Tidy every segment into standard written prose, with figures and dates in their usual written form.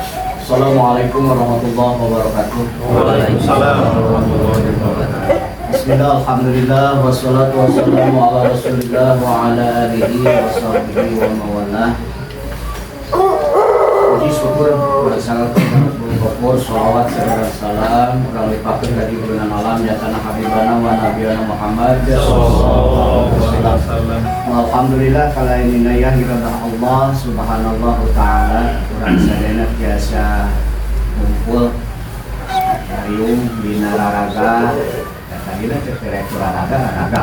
Assalamualaikum warahmatullahi wabarakatuh. Waalaikumsalam warahmatullahi wabarakatuh. Bismillah, alhamdulillah, wassalatu wassalamu ala rasulillah wa ala alihi wa sahbihi wa mawalah. Puji syukur bersangat bersyukur, salawat serta salam orang lipakeun ka bulan malam jatana habibana wa nabiyana Muhammad sallallahu alaihi wasallam. Alhamdulillah kala ini naya iradah Allah subhanallah taala urang sadaya biasa kumpul dariung dina raraga tadi lah cerita raraga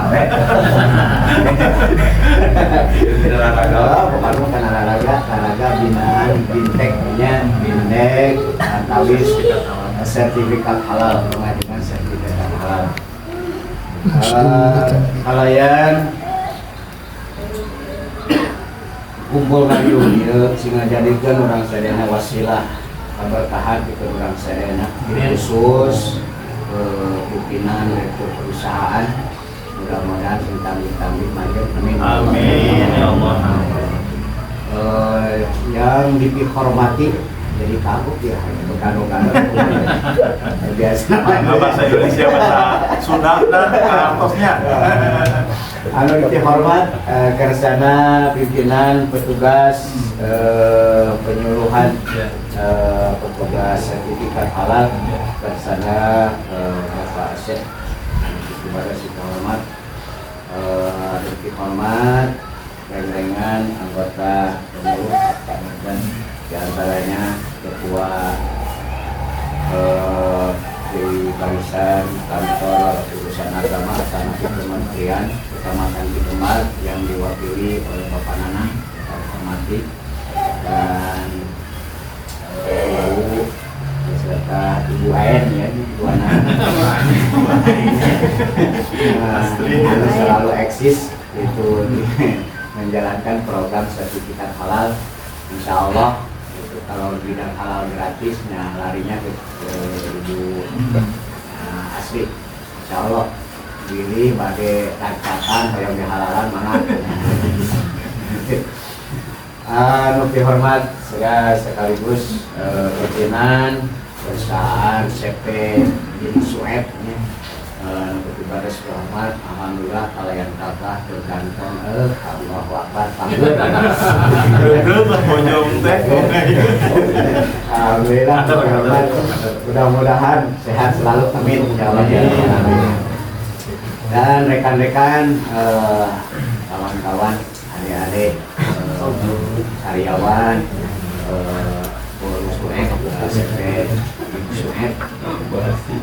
we pokoknya kan raraga binaan binteknya bindek tawis sertifikat halal pengadilan sertifikat halal kalayan kumpul kalium ieu sing ngajadikeun urang sadayana wasilah kaberkahan itu urang sadayana khusus pimpinan direktur perusahaan mudah-mudahan tentang maju amin Ya Allah. Yang dihormati jadi takut ya kado-kado biasa Bahasa Indonesia bahasa Sunda kantosnya. anu dihormat kersana pimpinan petugas penyuluhan petugas sertifikat halal kersana Bapak Syekh kepada si hormat dihormat rengan anggota pengurus dan diantaranya ketua di barisan kantor urusan agama tanah kementerian Kecamatan Cipemar yang diwakili oleh Bapak Nanang yang hormati dan Ibu beserta Ibu Aen ya Ibu Anan selalu eksis itu menjalankan program sertifikat halal. Insya Allah itu kalau bidang halal gratis, nah larinya ke Ibu Asri. Insya Allah pilih bagi tangkatan yang dihalalan mana. Nuki hormat saya sekaligus pimpinan perusahaan CP Bin Sueb ya. Nuki baris hormat, alhamdulillah kalian tabah tergantung Allahu Akbar panggil. Alhamdulillah hormat, mudah-mudahan sehat selalu amin insyaallah ya. Dan rekan-rekan kawan-kawan adik-adik karyawan Sueb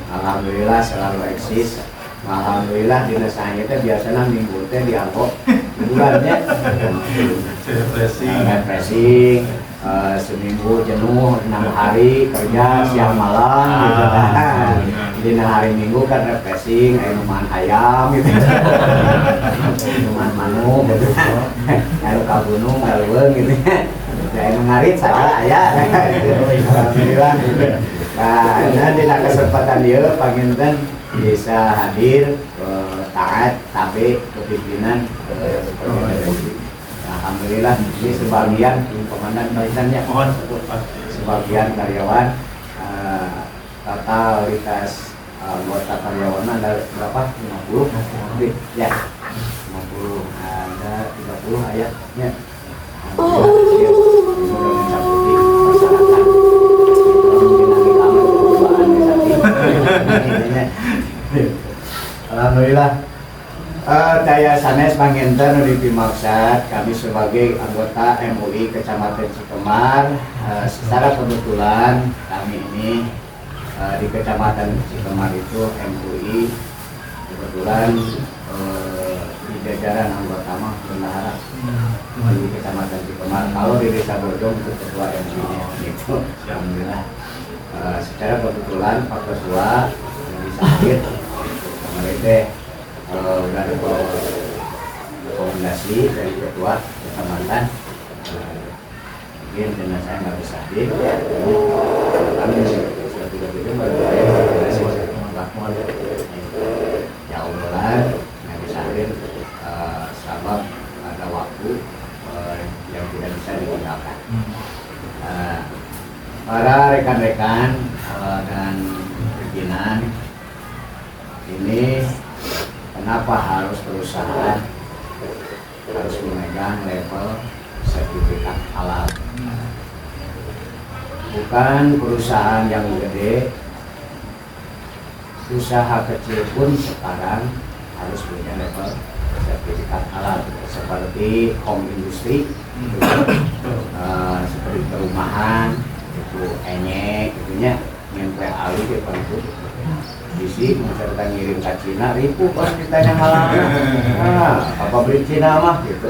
alhamdulillah selalu eksis. Alhamdulillah dinas saya teh biasanya minggu teh diangkut bulannya refreshing seminggu jenuh 6 hari kerja siang malam gitu kan. Dina hari Minggu kan refreshing minuman ayam gitu. Minuman manuk gitu. Anu ka gunung galeuweung gitu. Anu ngarit salah aya. Alhamdulillah. Nah, dina kesempatan ieu panginten bisa hadir taat tabe kepimpinan alhamdulillah ini sebagian komandan barisannya sebagian karyawan totalitas anggota karyawan ada berapa 50 ya 50 ada 30 ayatnya alhamdulillah. Daya sanes panginten di Pimaksad kami sebagai anggota MUI Kecamatan Cipemar secara kebetulan kami ini di Kecamatan Cipemar itu MUI kebetulan di jajaran anggota mah bendahara di Kecamatan Cipemar. Kalau di Desa Bojong itu ketua MUI gitu. Alhamdulillah. Secara kebetulan Pak Ketua yang bisa hadir kemarin udah ada rekomendasi dari ketua kecamatan mungkin dengan saya nggak bisa hadir kami sudah tiga baru ya Allah nggak bisa hadir sebab ada waktu yang tidak bisa digunakan para rekan-rekan dan pimpinan, ini kenapa harus perusahaan harus memegang level sertifikat halal? Bukan perusahaan yang gede, usaha kecil pun sekarang harus punya level sertifikat halal, seperti home industry, seperti perumahan, itu enyek, itunya nyempel alih ke itu bisi mencerita ngirim ke Cina, ribu pas ditanya halal. Apa beli Cina mah gitu.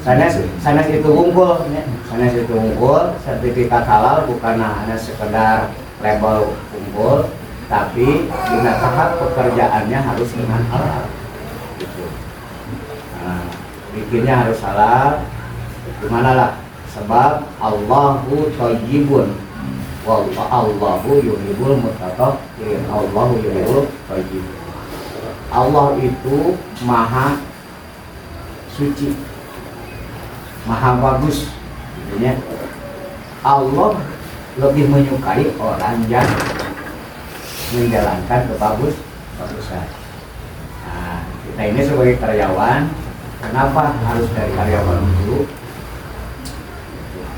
Sanes itu unggul, sanes itu unggul, sertifikat halal bukan hanya sekedar label unggul, tapi dengan tahap pekerjaannya harus dengan halal. Gitu. Bikinnya harus halal. Gimana lah? Sebab Allahu thayyibun wa Allahu yuhibbul mutatahhirin. Allahu yuhibbul thayyibun. Allah itu maha suci, maha bagus. Intinya Allah lebih menyukai orang yang menjalankan kebagusan. Nah, kita ini sebagai karyawan, kenapa harus dari karyawan dulu?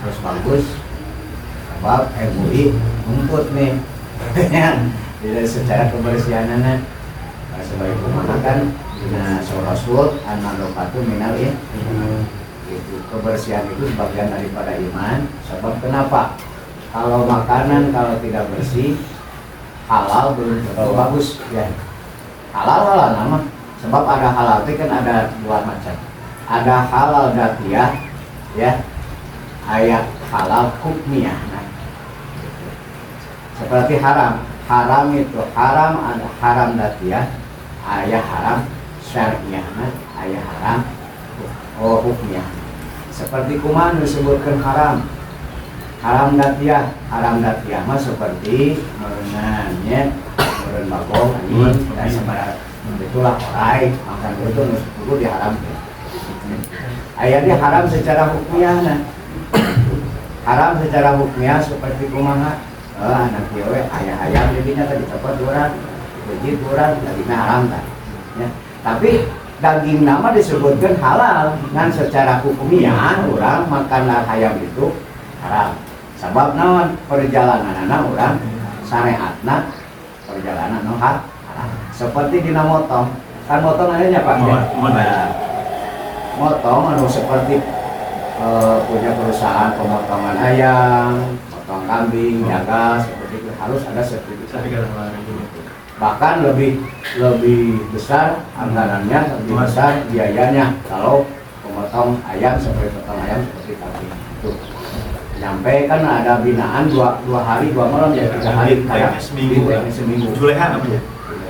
Terus bagus, sebab MUI ngumput nih. Jadi secara kebersihannya, sebagai kumaha kan, dina Rasul an-nadofatu minal ya. Itu kebersihan itu sebagian daripada iman. Sebab kenapa? Kalau makanan kalau tidak bersih, halal belum terlalu bagus ya. Halal nama. Sebab ada halal itu kan ada dua macam. Ada halal dzatiyah ya. Ayat halal hukmiyah. Nah, seperti haram. Haram itu haram ada haram dzatiyah, ayat haram syar'iyah. Nah, ayat haram hukmiyah. Seperti kuman disebutkan haram. Haram dzatiyah mah seperti merenangnya meren bagong anjing dan sebarat itulah orai makan itu dulu diharamkan. Ayatnya haram secara hukumnya, nah. Haram secara hukumnya seperti kumaha anak dewe ayah jadinya tadi cepat durang begitu durang dagingnya haram kan ya. Tapi daging nama disebutkan halal kan secara hukumnya orang makan ayam itu haram. Sebab naon perjalanan orang syariatna perjalanan haram. Seperti dina motong. Kan motong adanya Pak. Motong anu seperti punya perusahaan pemotongan ayam, potong kambing, jaga seperti itu harus ada sertifikat. Bahkan lebih besar anggarannya, lebih besar biayanya kalau memotong ayam seperti potong ayam seperti kambing itu. Nyampe kan ada binaan dua hari 2 malam ya 3 hari kayak seminggu. Juleha namanya.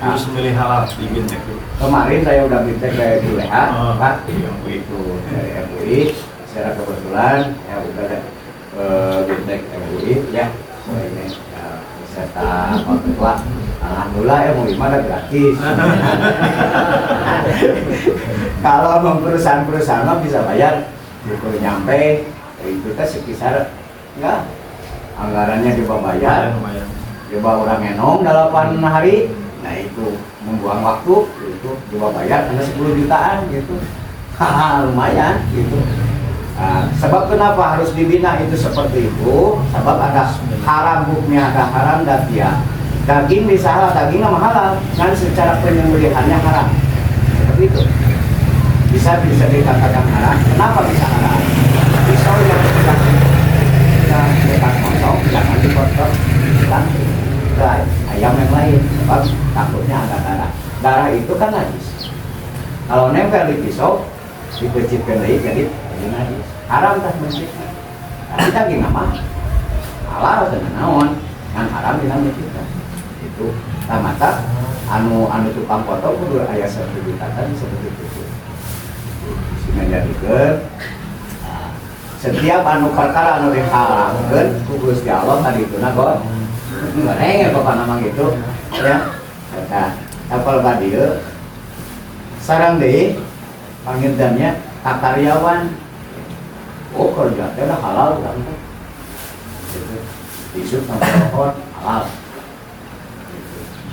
Harus milih halal di Bintek. Kemarin saya udah bintek kayak Juleha, Pak, itu dari MUI. Secara kebetulan ya udah bintek MUI ya. Ini beserta Pak Ketua. Alhamdulillah MUI mana gratis. Kalau perusahaan mah bisa bayar, gitu nyampe itu teh sekitar enggak anggarannya coba bayar, coba orang enong 8 hari, nah itu membuang waktu, itu coba bayar hanya 10 jutaan gitu, lumayan gitu. Nah, sebab kenapa harus dibina itu seperti itu? Sebab ada haram hukumnya, ada haram dzatiyah. Daging bisa halal, dagingnya halal, kan secara penyembelihannya haram, seperti itu. Bisa dikatakan haram. Kenapa bisa haram? Pisau yang sudah dekat motong jangan dipotong langsung ke ayam yang lain, sebab takutnya ada darah. Darah itu kan najis. Kalau nempel di pisau dipecitkan lagi jadi najis. Haram tak mencipta. Tapi daging apa? Halal dengan naon, yang haram dengan mencipta. Itu tamata anu tukang potong kudu aya sertifikatan seperti itu. Sehingga jadikeun setiap anu perkara anu dihalalkeun ku Gusti Allah tadi itu nagon goreng ya bapak nama gitu ya. Eta apal badieu sareng deui pangintennya karyawan kerja teh halal kan gitu. Isuk sama pohon halal.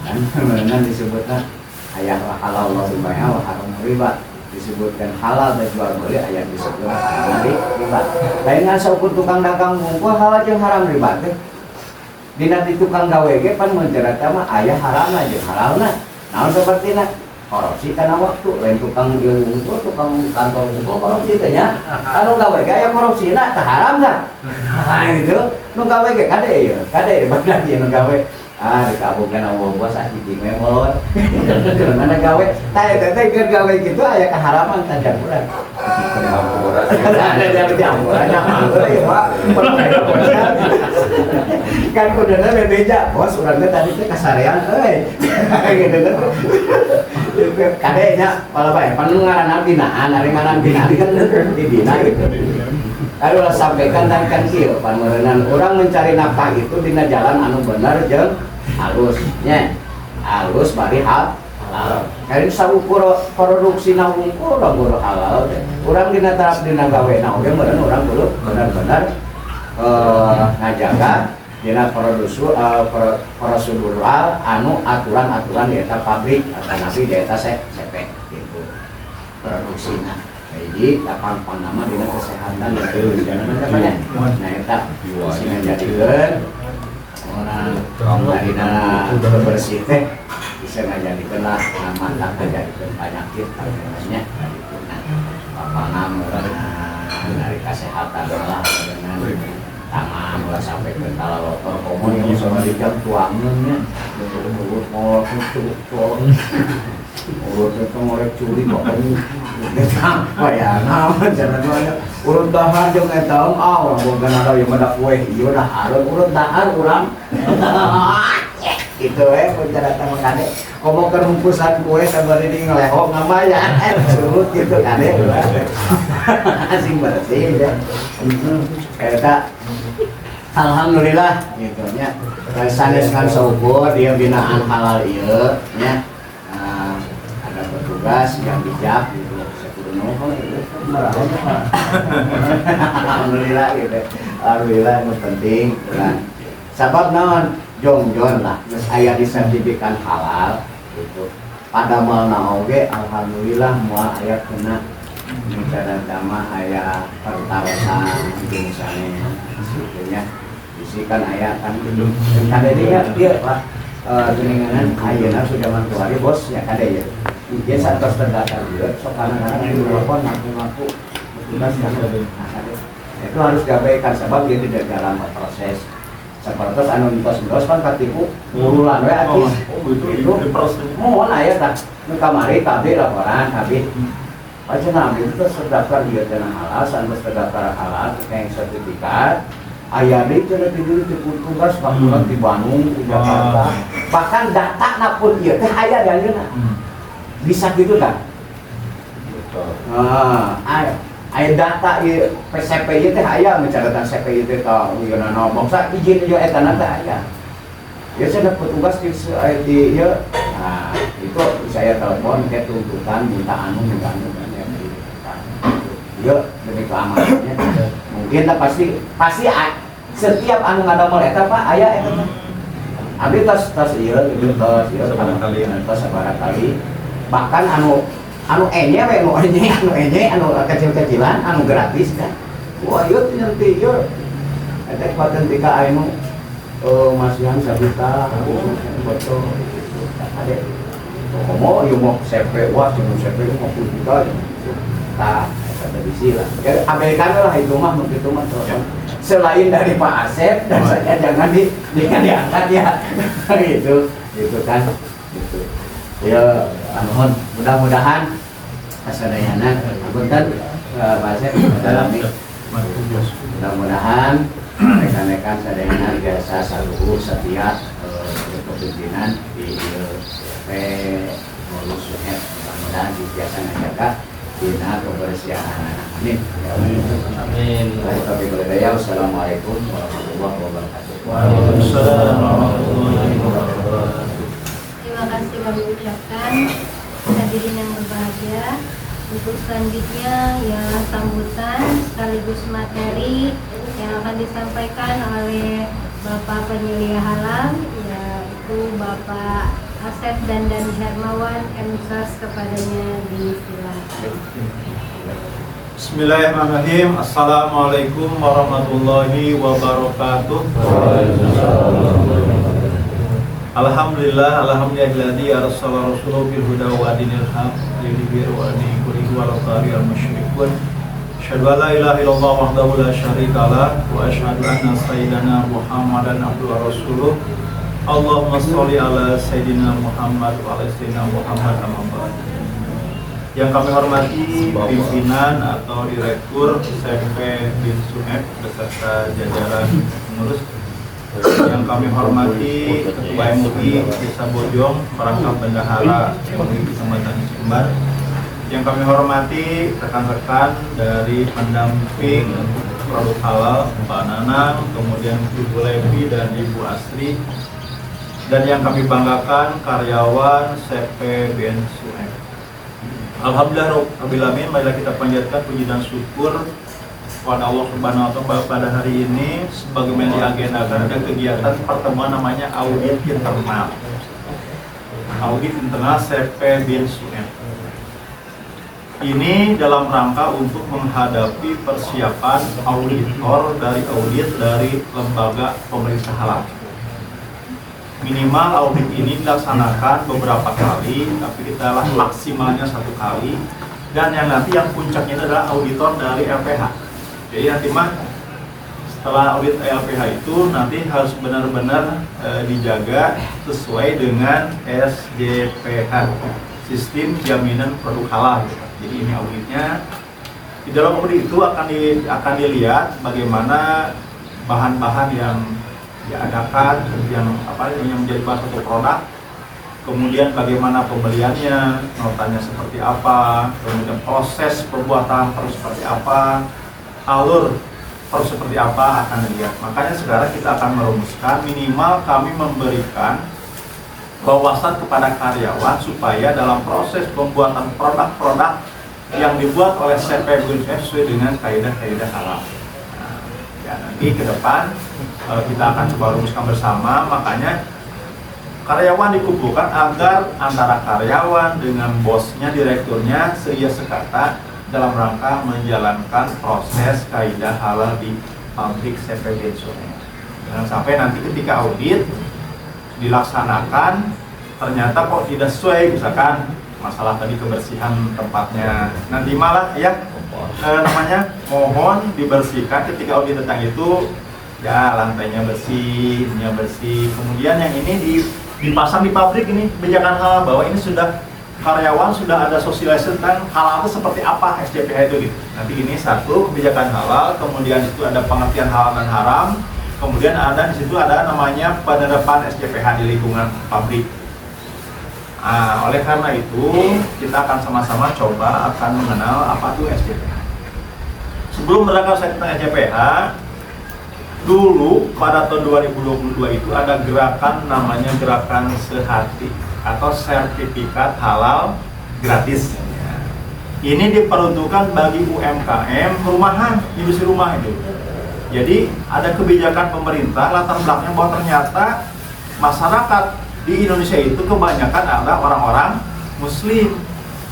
Kan benar disebutnya ayat halal Allah subhanahu wa haram riba, disebutkan halal dan jual beli ayat disebutkan haram riba. Lain ngasa ukur tukang dagang bungkul halal jeung haram riba teh. Dina di tukang gawe ge pan mencerita mah aya haramna jeung halalna. Naon sapertina korupsi kana waktu lain tukang jual bungkul tukang kantor bungkul korupsi teh nya. Anu gawe ge aya korupsina teh haramna. Nah gitu. Nu gawe ge kade ieu, kade badak ieu nu gawe. Dikabungkan sama bos di memor mana gawe teh keur gawe gitu aya keharaman tajam urang ada jadi campurannya ya Pak kan kuduna bebeja bos urang teh tadi teh kasarean euy gitu kan kadenya pala bae panu ngaranna binaan ari ngaran binaan kan dibina gitu. Lalu sampaikan dan kan kieu panurenan orang mencari nafkah itu dina jalan anu bener jeung halusnya halus bari halal. Karin saukur produksi na unggul urang halal teh. Urang dina taraf dina gawe na oge meureun urang kudu bener-bener ngajaga dina prosedural anu aturan-aturan di eta pabrik atau nabi di eta CP gitu. Produksina. Jadi lapang panama dina kesehatan dan kehidupan nah eta sing ngajadikeun orang dina bersih teh bisa ngajadikeun lah nama tak ngajadikeun penyakit namanya papana dari kesehatan lah dengan tangan ulah sampai ke lotor komo yang sama di jam tuangannya mulut mau tutup urut itu ngorek curi kok apa ya nama jangan banyak urut dahar jeung eta orang bukan ada yang ada kue iya udah harus urut dahar urang gitu penjara tama kade komo kerumpusan kue sabari di ngelehok ngamaya surut gitu kade asing bersih ya eta alhamdulillah gitu nya sanes kan saukur dia binaan halal ieu nya tugas yang bijak gitu sekudu nohol gitu alhamdulillah gitu alhamdulillah itu penting kan sabab naon jongjon lah geus aya disertifikat halal gitu pada malna oge alhamdulillah moal aya kena bicara dama aya pertawasan misalnya sebetulnya bisikan aya kan gitu kada dia Pak geninganan ayeuna sudah mantuari bos ya kada ya dia saat terdata dia sok kadang-kadang di telepon ngaku-ngaku tugas kan itu harus diabaikan sebab dia tidak dalam proses seperti anu entos kan katipu ngurulan we akis itu mohon aya tah nu kamari kabeh laporan kabeh pacenah itu terdaftar dia dana halal sanes terdaftar halal kayak sertifikat aya deui teh dulu tugas di Bandung di Jakarta bahkan data pun ieu teh aya di ayeuna bisa gitu kan? Aya data ieu PCP ieu teh aya mencatatkan CP ieu teh ka wieuna bangsa izin ieu eta teh aya. Ya saya petugas di ieu nah itu saya telepon ke tuntutan minta anu dan ieu demi keamanannya mungkin lah pasti setiap anu ngadamel eta Pak aya eta abdi tos ieu tos sabaraha kali bahkan anu enye we anu kecil-kecilan anu gratis kan wah ieu nanti ieu eta paten tika anu masihan sabita foto ade komo ieu mau CP wah jeung CP 50 juta tah eta bisi lah ya abaikan lah itu mah selain dari Pak Asep dan saya jangan diangkat ya gitu kan gitu ya anuhun mudah-mudahan kasadayana punten Pak Asep dalami mudah-mudahan rekan-rekan sadayana biasa saluhur setia kepemimpinan di ngurus mudah-mudahan biasa ngajaga dina kebersihan anak-anak amin amin wassalamualaikum warahmatullahi wabarakatuh. Waalaikumsalam warahmatullahi wabarakatuh. Terima kasih kami ucapkan hadirin yang berbahagia. Untuk selanjutnya ialah sambutan sekaligus materi yang akan disampaikan oleh Bapak penyelia halal, yaitu Bapak Asep Dandan Hermawan M.Sas kepadanya disilakan. Bismillahirrahmanirrahim. Assalamualaikum warahmatullahi wabarakatuh. Alhamdulillahilladzi arsala rasulahu bil huda wa dinil haq liyudhhirahu 'ala dini kullihi walau karihal musyrikun. Asyhadu an la ilaha illallah wahdahu la syarika lah wa asyhadu anna sayyidana Muhammadan abduhu wa rasuluh. Allahumma sholli ala sayyidina Muhammad wa ala sayyidina Muhammad amma ba'd. Yang kami hormati pimpinan atau direktur SMP Bin Sueb beserta jajaran pengurus. Yang kami hormati Ketua MUI Desa Bojong, perangkat bendahara MUI Kecamatan Sumbar. Yang kami hormati rekan-rekan dari pendamping produk halal, Mbak Nanang, kemudian Ibu Levi dan Ibu Asri. Dan yang kami banggakan karyawan CP Bin Sueb. Alhamdulillah, marilah kita panjatkan puji dan syukur kepada Allah Subhanahu wa Ta'ala. Pada hari ini sebagaimana diagendakan ada kegiatan pertemuan namanya audit internal. Audit internal CP Bin Sueb. Ini dalam rangka untuk menghadapi persiapan auditor dari audit dari lembaga pemerintah halal. Minimal audit ini dilaksanakan beberapa kali, tapi kita lah maksimalnya 1 kali. Dan yang nanti yang puncaknya adalah auditor dari LPH. Jadi nanti mah setelah audit LPH itu nanti harus benar-benar dijaga sesuai dengan SJPH, Sistem Jaminan Produk Halal. Jadi ini auditnya. Di dalam audit itu akan dilihat bagaimana bahan-bahan yang diadakan, yang menjadi bahan satu produk, kemudian bagaimana pembeliannya, notanya seperti apa, kemudian proses pembuatan harus seperti apa, alur harus seperti apa akan dilihat. Makanya sekarang kita akan merumuskan minimal kami memberikan wawasan kepada karyawan supaya dalam proses pembuatan produk-produk yang dibuat oleh CP Bin Sueb sesuai dengan kaidah-kaidah halal. Ya, nanti ke depan kita akan coba rumuskan bersama. Makanya karyawan dikumpulkan agar antara karyawan dengan bosnya, direkturnya seia sekata dalam rangka menjalankan proses kaidah halal di pabrik CP Bin Sueb. Jangan sampai nanti ketika audit dilaksanakan ternyata kok tidak sesuai, misalkan masalah tadi kebersihan tempatnya, nanti malah ya namanya mohon dibersihkan ketika audit tentang itu, ya lantainya bersih, ininya bersih. Kemudian yang ini dipasang di pabrik ini kebijakan halal, bahwa ini sudah karyawan sudah ada sosialisasi tentang halal itu seperti apa SJPH itu gitu. Nanti ini satu kebijakan halal, kemudian itu ada pengertian halal dan haram, kemudian ada di situ ada namanya penerapan SJPH di lingkungan pabrik. Oleh karena itu kita akan sama-sama coba akan mengenal apa itu SJPH. Sebelum berangkat tentang SJPH, dulu pada tahun 2022 itu ada gerakan namanya gerakan sehati atau sertifikat halal gratis. Ini diperuntukkan bagi UMKM rumahan, industri rumah itu. Jadi ada kebijakan pemerintah latar belakangnya bahwa ternyata masyarakat di Indonesia itu kebanyakan adalah orang-orang Muslim.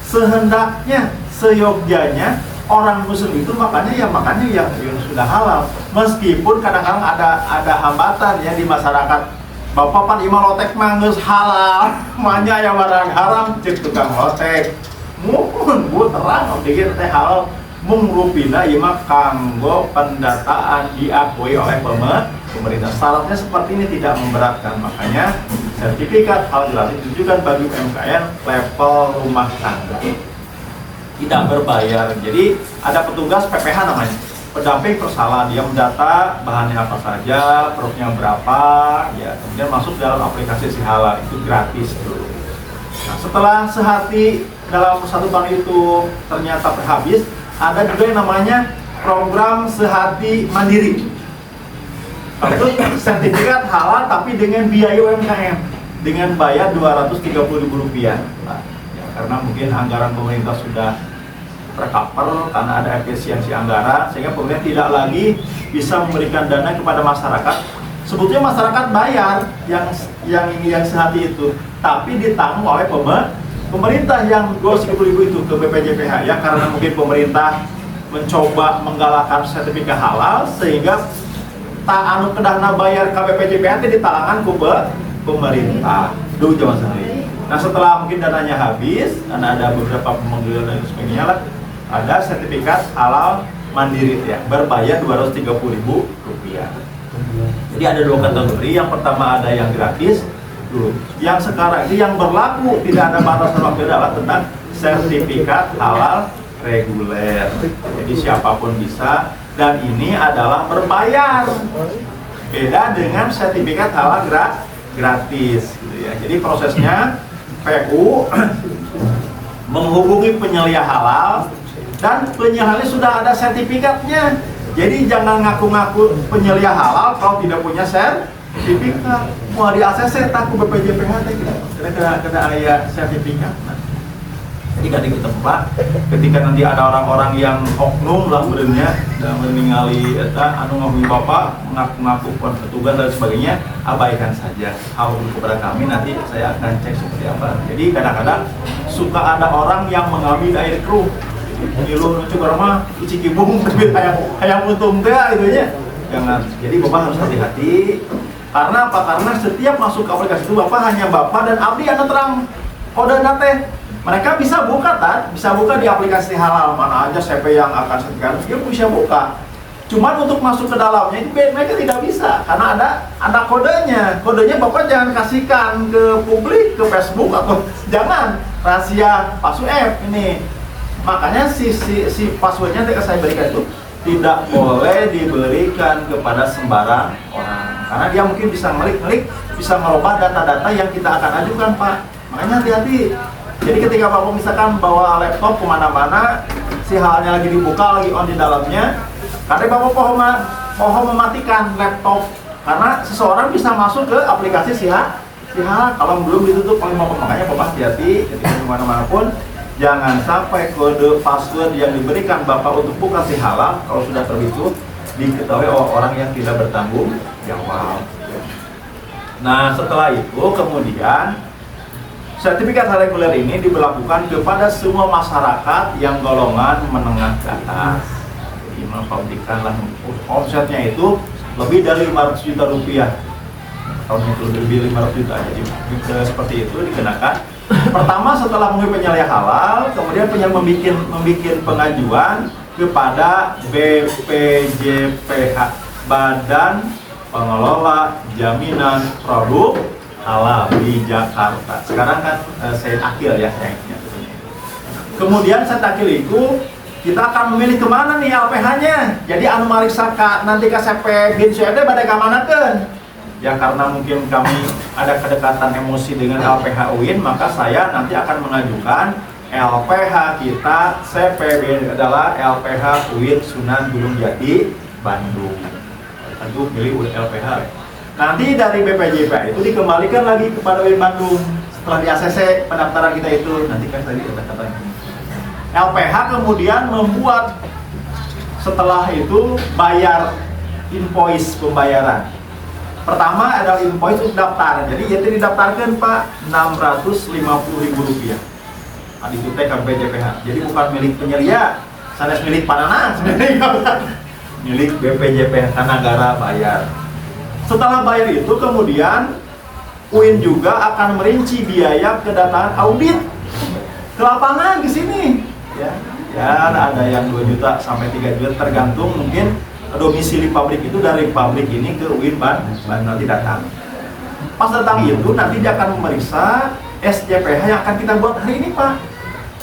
Sehendaknya, seyogyanya orang Muslim itu makanya yang sudah halal. Meskipun kadang-kadang ada hambatan ya di masyarakat. Bapak pan imam lotek mangus halal, manya yang barang haram cek tukang lotek. Mohon bu terang pikir teh halal mung rupina imam kanggo pendataan diakui oleh pemerintah. Syaratnya seperti ini tidak memberatkan, makanya sertifikat halal gratis ditujukan bagi UMKM level rumah tangga, tidak berbayar. Jadi ada petugas PPH namanya, pendamping persalah, dia mendata bahannya apa saja, produknya berapa, ya kemudian masuk dalam aplikasi si halal itu gratis dulu. Nah, setelah sehati dalam 1 tahun itu ternyata habis, ada juga yang namanya program sehati mandiri. Itu sertifikat halal tapi dengan biaya UMKM, dengan bayar Rp230.000. Nah, ya, karena mungkin anggaran pemerintah sudah tercover karena ada efisiensi anggaran, sehingga pemerintah tidak lagi bisa memberikan dana kepada masyarakat Sebetulnya masyarakat bayar yang sehati itu, tapi ditanggung oleh pemerintah yang 230.000 itu ke BPJPH ya, karena mungkin pemerintah mencoba menggalakkan sertifikat halal sehingga tak anu kedahna bayar ke BPJPH itu ditalangan ke pemerintah. Duh jangan sendiri. Nah setelah mungkin dananya habis, dan ada beberapa pemanggilan dan sebagainya lah, ada sertifikat halal mandiri ya, berbayar Rp230.000. Jadi ada dua kategori, yang pertama ada yang gratis dulu. Yang sekarang ini yang berlaku tidak ada batasan waktu adalah tentang sertifikat halal reguler. Jadi siapapun bisa, dan ini adalah berbayar. Beda dengan sertifikat halal gratis gitu ya. Jadi prosesnya PU menghubungi penyelia halal, dan penyelia halal sudah ada sertifikatnya. Jadi jangan ngaku-ngaku penyelia halal kalau tidak punya sertifikat. Mau di ACC takut BPJPH kena aya sertifikat. Jadi kadang kita Pak, ketika nanti ada orang-orang yang oknum lah benernya dan meninggali anu ngomong bapak mengaku-ngaku petugas dan sebagainya, abaikan saja. Hal kepada kami nanti saya akan cek seperti apa. Jadi kadang-kadang suka ada orang yang mengambil air keruh, ngilu nucu karena uci kibung tapi hayang untung teh itu nya. Jangan. Jadi bapak harus hati-hati. Karena apa? Karena setiap masuk ke aplikasi itu bapak hanya bapak dan abdi anu terang kode nate. Mereka bisa buka bisa buka di aplikasi halal mana aja CP yang akan sertifikat, dia bisa buka. Cuman untuk masuk ke dalamnya itu mereka tidak bisa karena ada kodenya. Kodenya bapak jangan kasihkan ke publik, ke Facebook atau jangan rahasia password ini. Makanya si passwordnya yang saya berikan itu tidak boleh diberikan kepada sembarang orang karena dia mungkin bisa ngelik, bisa merubah data-data yang kita akan ajukan Pak. Makanya hati-hati. Jadi ketika Bapak misalkan bawa laptop kemana-mana, si halnya lagi dibuka, lagi on di dalamnya, kadang Bapak pohon mematikan laptop karena seseorang bisa masuk ke aplikasi si hal kalau belum ditutup oleh Bapak. Makanya Bapak hati-hati ketika kemana-mana pun jangan sampai kode password yang diberikan Bapak untuk buka si halal kalau sudah terbitu diketahui oleh orang yang tidak bertanggung jawab. Nah setelah itu kemudian sertifikat halal reguler ini diberlakukan kepada semua masyarakat yang golongan menengah ke atas. Jadi mempublikkanlah omsetnya itu lebih dari 500 juta rupiah. Tahunnya itu lebih 500 juta. Jadi seperti itu dikenakan. Pertama setelah mengikuti penyelia halal, kemudian membuat pengajuan kepada BPJPH, Badan Pengelola Jaminan Produk Halal di Jakarta. Sekarang kan Said Akil ya sayangnya. Kemudian Said Akil itu kita akan memilih kemana nih LPH-nya. Jadi anu mariksa nanti KCP bin Suede badai kamanakeun. Ya karena mungkin kami ada kedekatan emosi dengan LPH UIN, maka saya nanti akan mengajukan LPH kita CPB adalah LPH UIN Sunan Gunung Jati Bandung. Tentu pilih LPH. Nanti dari BPJPH itu dikembalikan lagi kepada UIN Bandung setelah di ACC pendaftaran kita itu. Nanti kan tadi pendaftaran. LPH kemudian membuat setelah itu bayar invoice pembayaran. Pertama adalah invoice untuk daftar. Jadi itu didaftarkan Pak Rp650.000. Nah, itu teh BPJPH. Jadi bukan milik penyelia, sanes milik panana, milik BPJPH negara bayar. Setelah bayar itu kemudian UIN juga akan merinci biaya kedatangan audit ke lapangan ke sini. Ya ada yang 2 juta sampai 3 juta tergantung mungkin domisili pabrik itu dari pabrik ini ke UIN nanti datang. Pas datang itu nanti dia akan memeriksa SJPH yang akan kita buat hari ini Pak.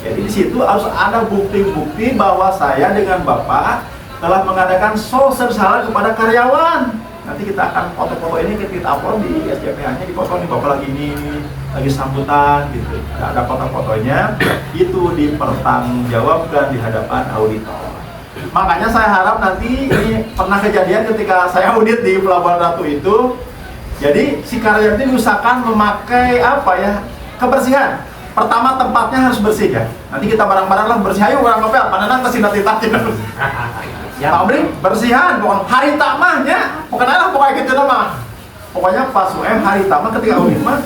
Jadi di situ harus ada bukti-bukti bahwa saya dengan Bapak telah mengadakan sosial halal kepada karyawan. Nanti kita akan foto-foto ini kita upload di SJPH-nya, di foto nih Bapak lagi ini lagi sambutan gitu. Ada foto-fotonya itu dipertanggungjawabkan di hadapan auditor. Makanya saya harap nanti ini pernah kejadian ketika saya audit di Pelabuhan Ratu itu. Jadi si karyawan itu diusahakan memakai apa ya, kebersihan. Pertama tempatnya harus bersih ya. Nanti kita barang-barang lah bersih ayo orang ngopel, panenang ke sinati-tati. Pabrik bersihan, pokoknya hari tamahnya, pokoknya gitu nama. pokoknya pas hari pertama ketika audit mah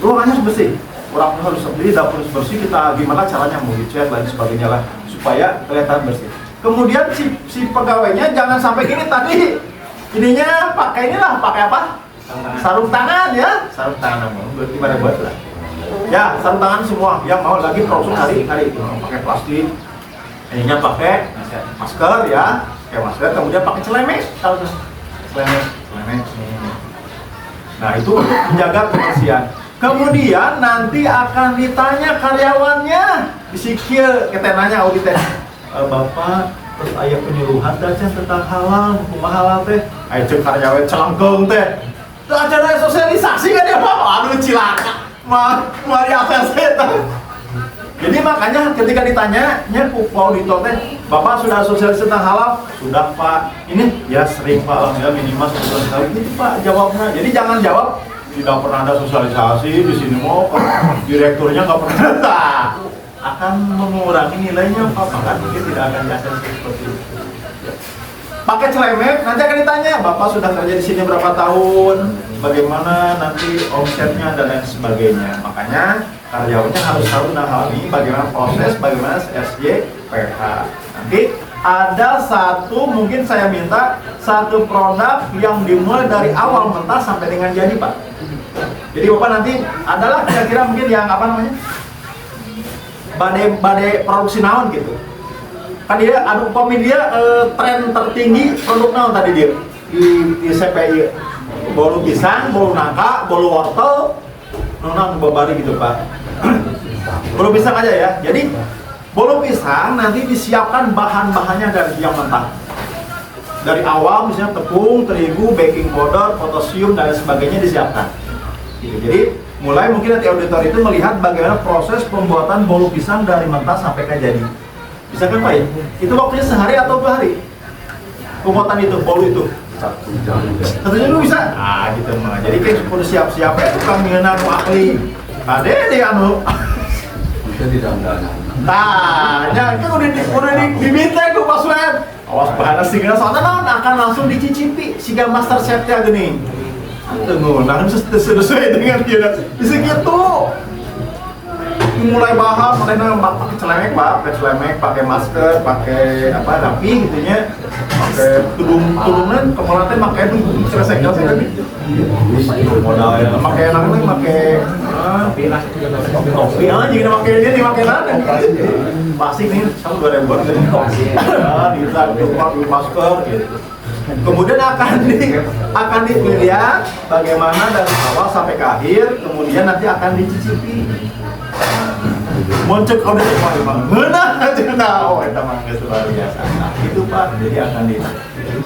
ruangannya harus bersih, orang harus bersih, dapur harus bersih, kita gimana caranya mau dicat dan sebagainya lah supaya kelihatan bersih. Kemudian si pegawainya jangan sampai gini tadi ininya pakai inilah, pakai apa? Sarung tangan ya, sarung tangan gimana buat lah. Ya, sarung tangan semua yang mau lagi produksi hari itu pakai plastik, ininya pakai masker ya, pakai masker, kemudian pakai celemek, tahu celemek. Nah itu untuk menjaga kebersihan. Kemudian nanti akan ditanya karyawannya, disikir, kita nanya auditnya, Bapak, terus ayah penyuluhan tentang halal, hukum halal teh, ayo cek karyawan celangkeng teh, tuh acara sosialisasi kan ya Bapak, aduh cilaka, mari apa saya. Jadi makanya ketika ditanya, auditor teh, Bapak sudah sosialisasi tentang halal? Sudah Pak. Ini ya sering Pak, alhamdulillah minimal sebulan sekali. Gitu Pak jawabnya. Jadi jangan jawab tidak pernah ada sosialisasi di sini mau direkturnya nggak pernah. Akan mengurangi nilainya Pak. Maka mungkin tidak akan dihasilkan seperti itu. Pakai celemek, nanti akan ditanya, Bapak sudah kerja di sini berapa tahun, bagaimana nanti omsetnya dan lain sebagainya. Makanya karyawannya harus tahu tentang hal ini, bagaimana proses, bagaimana SJPH. Nanti ada satu, mungkin saya minta satu produk yang dimulai dari awal mentah sampai dengan jadi Pak. Jadi Bapak nanti adalah kira-kira mungkin yang apa namanya, badai produksi naon gitu. Kan dia ada upami dia tren tertinggi produk naon tadi dia di CPI, bolu pisang, bolu nangka, bolu wortel, nona babari gitu Pak. Bolu pisang aja ya. Jadi bolu pisang nanti disiapkan bahan-bahannya dari yang mentah. Dari awal misalnya tepung, terigu, baking powder, potasium dan sebagainya disiapkan. Gitu. Jadi mulai mungkin nanti auditor itu melihat bagaimana proses pembuatan bolu pisang dari mentah sampai ke jadi. Bisa kan Pak ya? Itu waktunya sehari atau 2 hari? Pembuatan itu, bolu itu? 1 jam. 1 jam lu bisa? Ah gitu mah. Jadi kayak sudah siap-siap ya tukang minum ahli. Ade deh anu. Kita tidak undangan. Tanya, kan udah diminta ke Pak Suen. Awas bahana sehingga soalnya naon akan langsung dicicipi sehingga master chef-nya gini. Tunggu, nah sesuai dengan dia. Bisa gitu. Mulai bahan, mulai pakai celemek Pak, pakai celemek, pakai masker, pakai apa rapi gitunya, pakai tudungan, kemarin pakai kresek kan tadi. Modal ya, pakai enaknya pakai topi aja, jadi pakai dia dipakai nana. Pasti nih, 1-2 ribuan gitu. Di masker gitu. Kemudian akan dilihat bagaimana dari awal sampai ke akhir, kemudian nanti akan dicicipi. Moncek kau dari mana aja oh itu mah luar biasa. Nah, itu Pak, jadi akan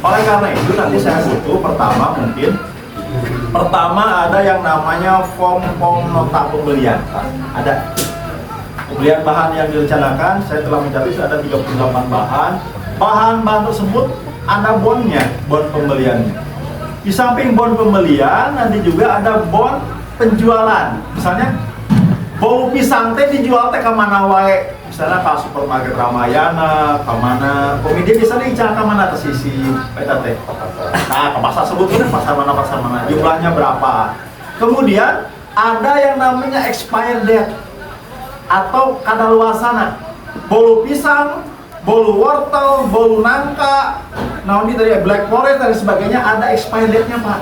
oleh karena itu nanti saya butuh pertama ada yang namanya form nota pembelian Pak. Ada pembelian bahan yang direncanakan, saya telah mencatat ada 38 bahan tersebut ada bondnya, bond pembeliannya. Di samping bond pembelian nanti juga ada bond penjualan. Misalnya bolu pisang teh dijual teh ke mana wae, misalnya ke supermarket Ramayana, ke mana, komedi bisa dijual ke mana ke sisi, eta teh. Nah, ke pasar sebutnya pasar mana, jumlahnya berapa. Kemudian ada yang namanya expired date atau kadaluarsana. Bolu pisang, bolu wortel, bolu nangka, nah ini dari black forest dan sebagainya ada expired date-nya Pak.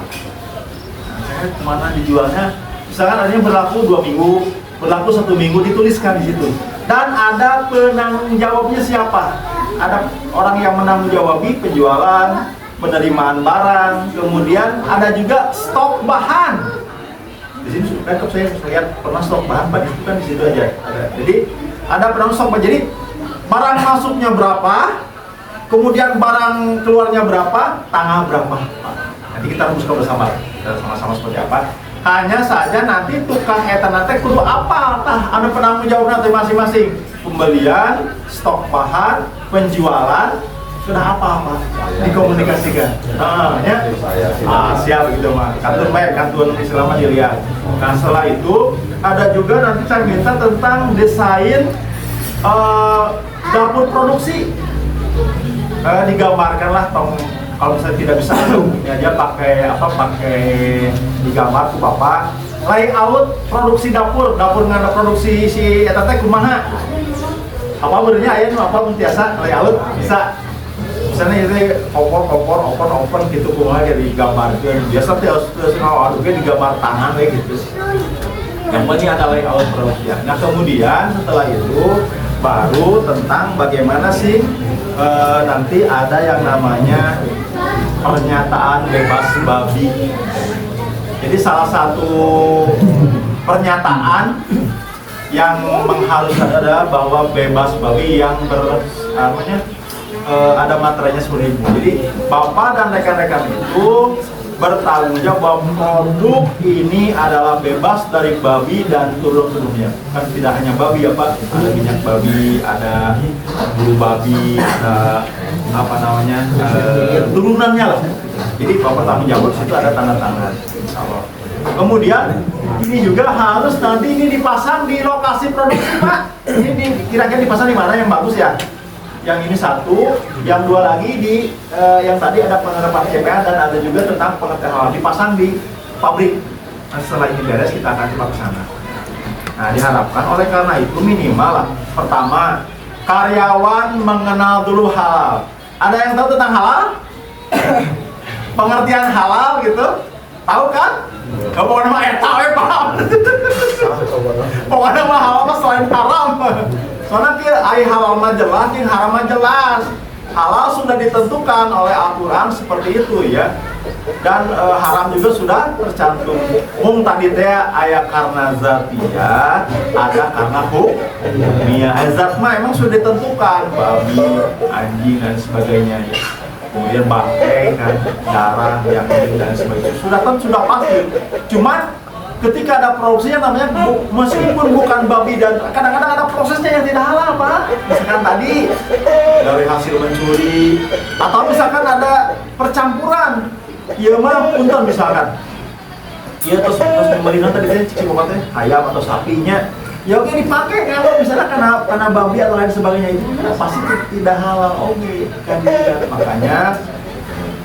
Nah, kemana dijualnya? Misalkan adanya berlaku 2 minggu. Berlaku 1 minggu dituliskan di situ. Dan ada penanggung jawabnya siapa? Ada orang yang menanggung jawabi penjualan, penerimaan barang, kemudian ada juga stok bahan. Di sini sudah saya lihat pernah stok bahan, Pak, itu kan di situ aja. Jadi ada penanggung stok bahan. Jadi barang masuknya berapa, kemudian barang keluarnya berapa, tanggal berapa. Nanti kita rumuskan bersama, sama-sama seperti apa. Hanya saja nanti tukang eta nanti kudu apa tah ada penanggung jawab nanti masing-masing, pembelian, stok bahan, penjualan, sudah apa dikomunikasikan. Nah, ya. Siap gitu mah. Kantun Islam dilihat. Nah, setelah itu ada juga nanti saya minta tentang desain dapur produksi. Digambarkanlah kalau misalnya tidak bisa ini aja pakai digambar ku bapak layout produksi dapur nggak produksi si eta teh kumaha apa benernya aya nu apa mun tiasa layout bisa misalnya itu kompor open gitu kumaha ge digambarkeun biasa teh geus ngawaduk ge digambar tangan we gitu yang penting ada layout produksi. Nah kemudian setelah itu baru tentang bagaimana sih nanti ada yang namanya pernyataan bebas babi. Jadi salah satu pernyataan yang mengharuskan adalah bahwa bebas babi yang ada materainya 10.000. Jadi bapak dan rekan-rekan itu bertanggung jawab bahwa produk ini adalah bebas dari babi dan turun-turunnya. Kan tidak hanya babi ya Pak, ada minyak babi, ada bulu babi, ada apa namanya turunannya lah. Jadi bapak tanggung jawab situ ada tanda tangan. Insya Allah. Kemudian ini juga harus nanti ini dipasang di lokasi produksi Pak. Ini kira-kira dipasang di mana yang bagus ya? Yang ini satu, yang dua lagi di yang tadi ada penerapan CPA dan ada juga tentang pengetahuan dipasang di pabrik. Nah, setelah ini beres kita akan coba ke sana. Nah diharapkan oleh karena itu minimal lah. Pertama, karyawan mengenal dulu halal. Ada yang tahu tentang halal? Pengertian halal gitu? Tahu kan? Gak pokoknya mah tahu paham. Pokoknya mah halal mah selain haram. Soalnya dia halal mah jelas, yang haram mah jelas. Halal sudah ditentukan oleh Al-Quran seperti itu ya. Dan haram juga sudah tercantum. Mung tadi teh aya karena zatiyah, ada karena hukumiyah. Zat mah emang sudah ditentukan, babi, anjing dan sebagainya ya. Kemudian bangkai kan, darah, yang dan sebagainya. Sudah pasti. Cuman ketika ada produksinya namanya meskipun bukan babi dan kadang-kadang ada prosesnya yang tidak halal Pak. Misalkan tadi dari hasil mencuri atau misalkan ada percampuran. Iya mah punten misalkan. Iya terus memberikan tadi teh cici teh ayam atau sapinya. Ya oke dipakai kalau misalnya karena babi atau lain sebagainya itu pasti tidak halal kan juga. Makanya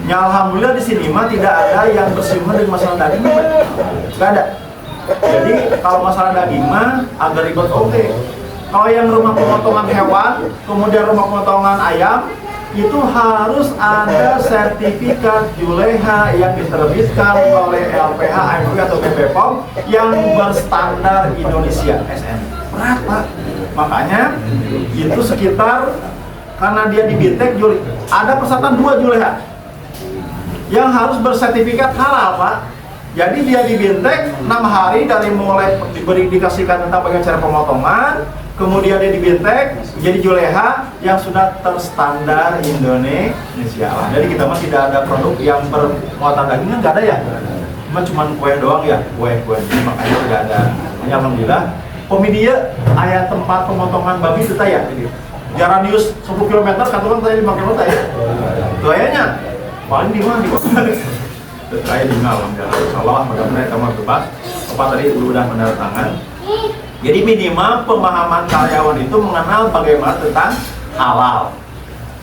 ya alhamdulillah di sini mah tidak ada yang bersinggungan dengan masalah daging. Enggak ada. Jadi kalau masalah daging mah agak ribet Kalau yang rumah pemotongan hewan, kemudian rumah pemotongan ayam, itu harus ada sertifikat Juleha yang diterbitkan oleh LPH, MUI atau BPOM yang berstandar Indonesia SN. Berat Pak. Makanya itu sekitar karena dia di Bintek ada persatuan 2 Juleha yang harus bersertifikat halal Pak. Jadi dia di Bintek 6 hari dari mulai dikasihkan tentang bagaimana cara pemotongan, kemudian dia di Bintek jadi Juleha yang sudah terstandar Indonesia. Jadi kita mah tidak ada produk yang bermuatan daging, nggak ada ya. Cuma kue doang ya, kue. Makanya tidak ada. Hanya alhamdulillah. Pemedia ayat tempat pemotongan babi itu ya. Jaranius 10 km, katakan tadi 5 km ya. Itu ayahnya paling di mana di saya di malam ya, insyaallah mudah-mudahan kamu bebas. Bapak tadi udah menandatangan. Jadi minimal pemahaman karyawan itu mengenal bagaimana tentang halal.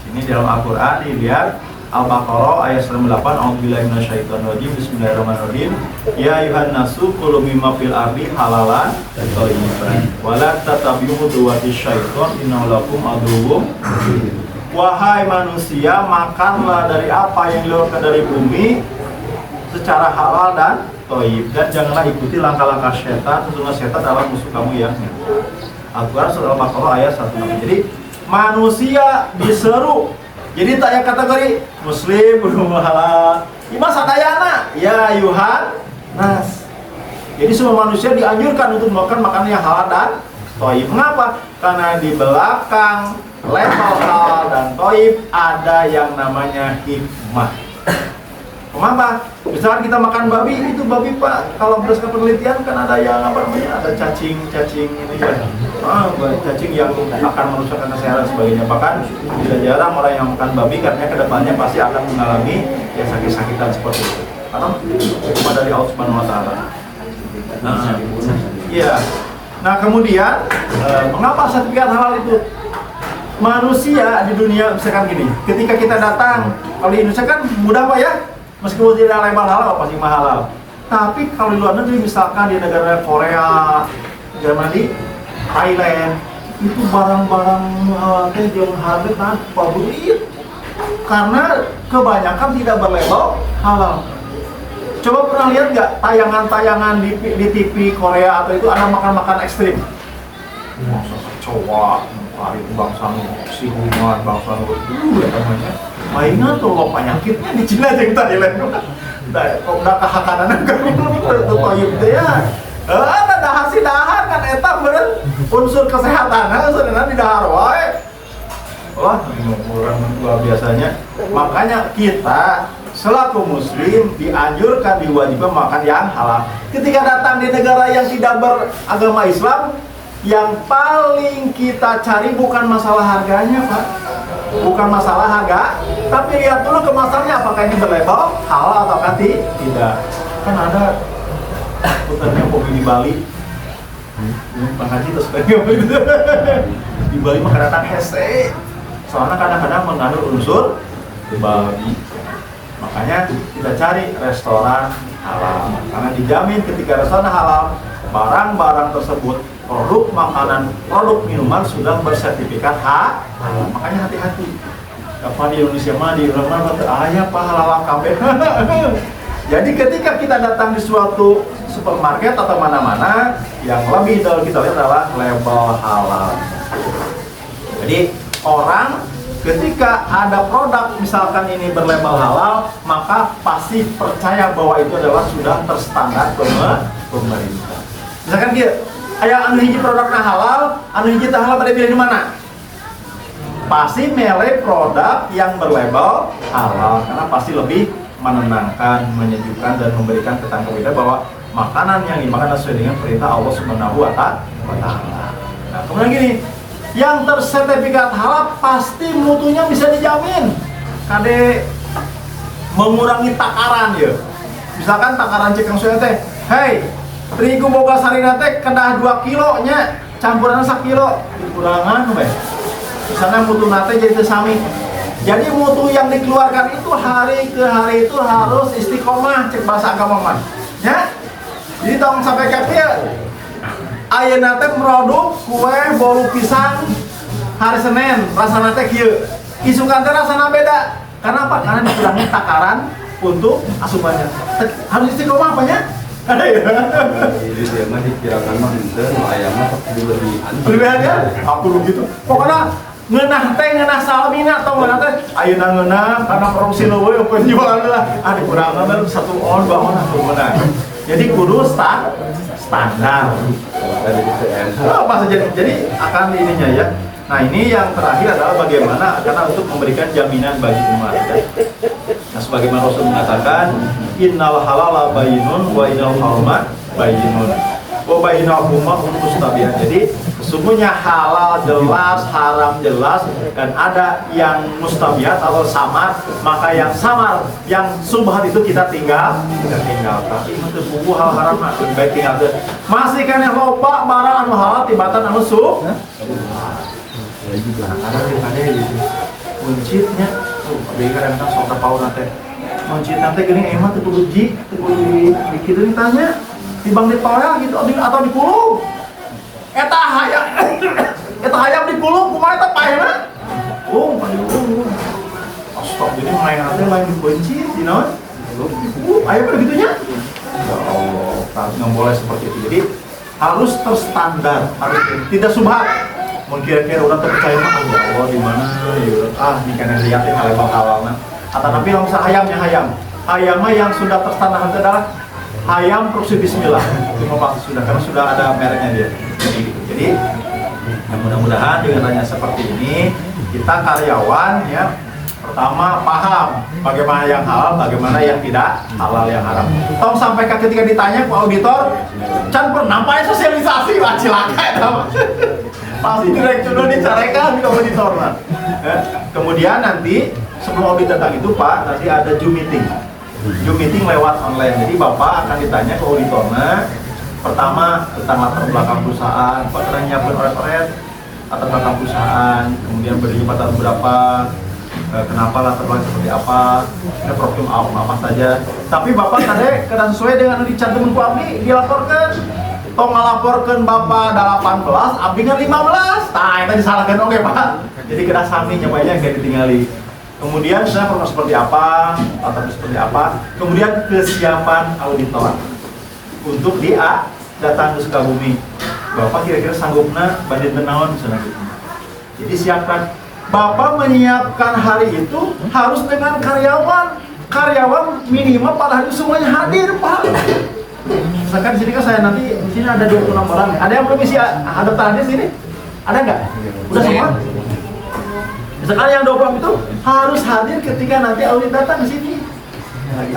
Sini dalam Al-Qur'an dilihat Al-Baqarah ayat 98, A'udzubillahi minasyaitonirrajim, Bismillahirrahmanirrahim. Ya ayuhan nasu kulu mimma fil ardi halalan thayyiban wa la tattabi'u khutuwatish syaiton innahu lakum aduwwum. Wahai manusia, makanlah dari apa yang dilakukan dari bumi secara halal dan thayyib, dan janganlah ikuti langkah-langkah setan, sesungguhnya setan adalah musuh kamu yang nyata. Al-Quran surah Al-Baqarah ayat 1. Jadi manusia diseru. Jadi tak yang kategori muslim belum halal. Ima sadayana ya yuhan nas. Jadi semua manusia dianjurkan untuk makan makanan yang halal dan thayyib. Mengapa? Karena di belakang level halal dan thayyib ada yang namanya hikmah. Mengapa? Misalkan kita makan babi, itu babi Pak, kalau berdasarkan penelitian kan ada yang apa namanya, ada cacing ini ya, cacing yang akan merusakkan kesehatan sebagainya. Bahkan tidak jarang orang yang makan babi karena kedepannya pasti akan mengalami ya sakit-sakitan seperti itu. Karena cuma dari Allah Subhanahu Wa Taala. Iya. Nah kemudian mengapa sertifikat halal itu? Manusia di dunia misalkan gini, ketika kita datang, kalau di Indonesia kan mudah Pak ya. Meskipun tidak label halal, pasti mahal. Tapi kalau di luar negeri, misalkan di negara Korea, Jerman, Thailand, itu barang-barang teh yang harga tanpa duit, karena kebanyakan tidak berlabel halal. Coba pernah lihat nggak tayangan-tayangan di TV Korea atau itu ada makan-makan ekstrim? Masa kecoa, hari itu bangsa siluman, bangsa ya namanya. Mainan tuh lo penyakitnya di Cina aja kita Thailand. Udah kehakanan kan itu toyib teh ya. Ada dahar kan eta beureun unsur kesehatan sebenarnya di dahar wae. Wah, orang luar biasanya. Makanya kita selaku muslim dianjurkan, diwajibkan makan yang halal. Ketika datang di negara yang tidak beragama Islam, yang paling kita cari bukan masalah harganya, Pak. Bukan masalah harga, tapi lihat dulu kemasannya apakah ini berlabel halal atau tidak. Kan ada putarnya kopi di Bali. Pak Haji terus di Bali mah kadang hese. Soalnya kadang-kadang mengandung unsur babi. Makanya kita cari restoran halal. Karena dijamin ketika restoran halal, barang-barang tersebut, produk makanan, produk minuman sudah bersertifikat halal. Makanya hati-hati. Apa di Indonesia mah di mana ayah pak halal kabeh. Jadi ketika kita datang di suatu supermarket atau mana-mana, yang lebih dahulu kita lihat adalah label halal. Jadi orang ketika ada produk misalkan ini berlabel halal, maka pasti percaya bahwa itu adalah sudah terstandar pemerintah. Misalkan dia, aya anu hiji produkna halal, anu hiji teh halal, pada pilih di mana? Pasti milih produk yang berlabel halal karena pasti lebih menenangkan, menyejukkan dan memberikan ketangkapan bahwa makanan yang dimakan sesuai dengan perintah Allah Subhanahu wa Ta'ala. Nah, kemudian gini, yang tersertifikat halal pasti mutunya bisa dijamin. Kade mengurangi takaran ya. Misalkan takaran cek yang sudah teh, hey, terigu boga sarina teh kedah 2 kilo nya, campurannya 1 kilo, dikurangan we. Misalnya mutu nate jadi sami. Jadi mutu yang dikeluarkan itu hari ke hari itu harus istiqomah, cek bahasa agama mah. Ya. Jadi tong sampai ke kieu. Ayeuna teh produk kue bolu pisang hari Senin rasana teh kieu. Isukan teh rasana beda. Karena apa? Karena dikurangi takaran untuk asupannya. Harus istiqomah apanya? Ada ya. Jadi dia mah dikirakan mah henteu nu aya mah berlebihan. Berlebihan ya? Aku begitu. Pokoknya ngeunah teh ngeunah salmina atau ngeunah teh ayeuna ngeunah karena produksi leuwih penjualan lah. Ah dikurangan 1 on 2 on atuh meunang. Jadi kudu standar. Apa saja jadi akan ininya ya. Nah ini yang terakhir adalah bagaimana karena untuk memberikan jaminan bagi umat. Ya. Nah sebagaimana Rasul mengatakan innal halala bayyinun wa innal harama bayyinun wa bainahuma mustabihan. Jadi sesungguhnya halal jelas, haram jelas, dan ada yang mustabihat atau samar, maka yang samar, yang subhat itu kita tinggal. Tapi itu buku hal haram baik tinggal. Masih kan yang loba barang anu halal tibatan anu sub. Karena daripada gitu muncitnya, abis kadang-kadang sok terpaut nanti muncit nanti gini emang tuh uji, tuh gitu ditanya di bang ditolak gitu atau dikulung. Eta hayam dikulung, kumaha eta paena? Dikulung. Stop jadi main nanti lain dikunci, you know? Ayo pada gitunya? Ya Allah, nggak boleh seperti itu. Jadi harus terstandar, harus tidak subhat. Mungkin kira-kira udah terpercaya mah ya Allah di mana ya ini kan yang lihat ya kalau halal atau tapi yang bisa hayamnya yang sudah terstandar itu adalah hayam produksi bismillah itu pasti sudah karena sudah ada mereknya dia jadi mudah-mudahan dengan adanya seperti ini kita karyawan ya pertama paham bagaimana yang halal bagaimana yang tidak halal yang haram tong sampai ketika ditanya ke auditor can pernah apa sosialisasi lah cilaka ya pasti direktur dicarekan di auditor lah. Kemudian nanti sebelum audit datang itu Pak nanti ada Zoom meeting lewat online. Jadi Bapak akan ditanya ke auditornya pertama tentang latar belakang perusahaan, Pak pernah nyiapin oret-oret latar belakang perusahaan, kemudian berdiri pada berapa, kenapa latar belakang seperti apa, ada problem apa saja. Tapi Bapak tadi kena sesuai dengan dicantum ku abdi dilaporkan. Tong ngalaporkan Bapak 18, abdi kan 15. Tah eta disalahkan oke Pak. Jadi kena sami nyampainya kayak ditinggali. Kemudian misalnya program seperti apa, latar seperti apa. Kemudian kesiapan auditor untuk datang ke Sukabumi. Bapak kira-kira sanggupna badin tenawan selanjutnya. Jadi siapkan. Bapak menyiapkan hari itu harus dengan karyawan minimal pada hari itu semuanya hadir Pak. Misalkan di sini kan saya nanti di sini ada 26 orang. Ada yang belum isi ada tadi sini? Ada nggak? Udah semua? Misalkan yang 20 itu harus hadir ketika nanti audit datang di sini. Lagi